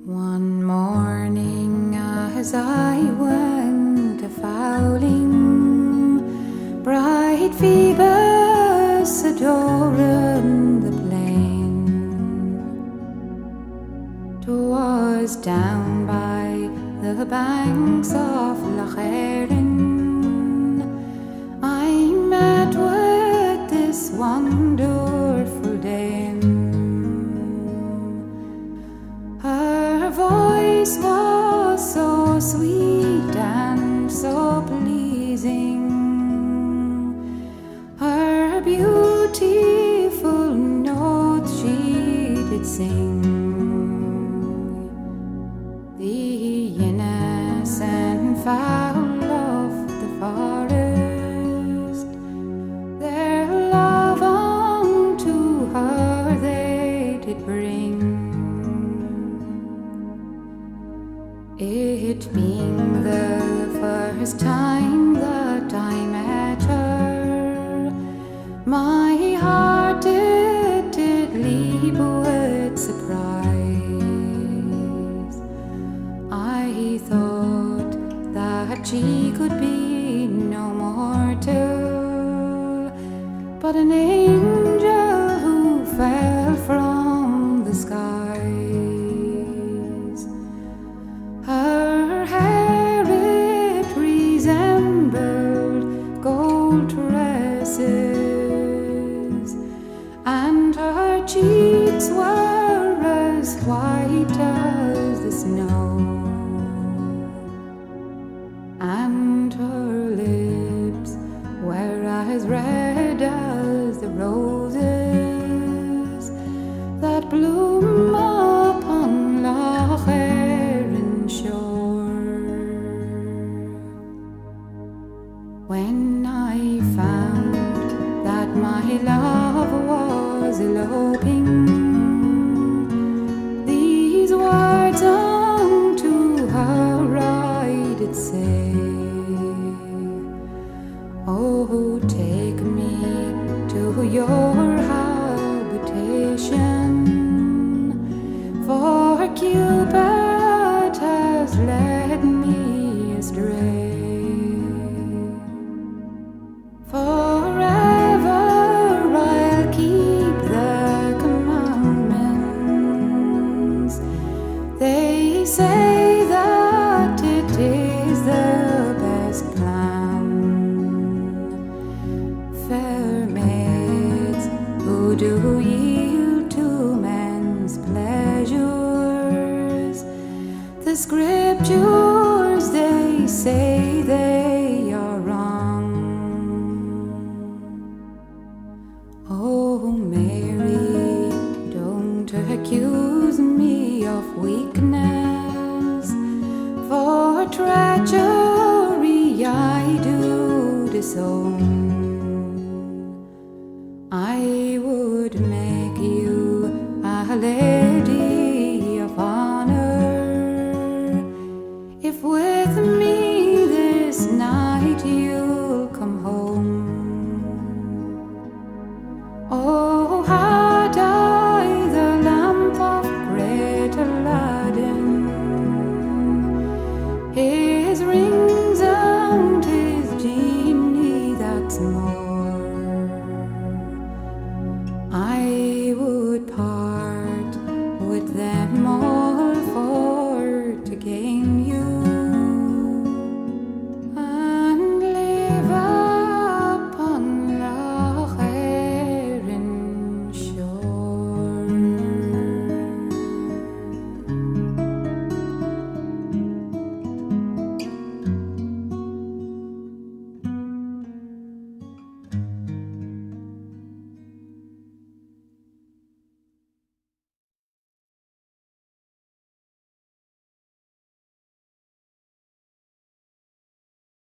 One morning as I went a-fowling, bright Phoebus adoring the plain. 'Twas down by the banks of Lough Erne I met with this wonderful dame. Her voice was so sweet and so pleasing, her beautiful notes she did sing. The innocent fowl of the forest, their love unto her they did bring. It being the first time that I met her, my heart it did leap with surprise. I thought that she could be no mortal, but an angel who fell from the skies. Her hair it resembled gold tresses, and her cheeks were as white as the snow, and her lips were as red as the roses that bloom upon Lough Erne shore. When I found that my love was eloping, these words unto her I did say: "Oh, take me to your habitation, for Cupid has led me astray. Forever I'll keep the commandments. They say that it is the best plan. Fair maids who do yield to men's pleasures, the scriptures they say they are wrong. Oh, Mary, don't accuse me of weakness, for treachery I do disown.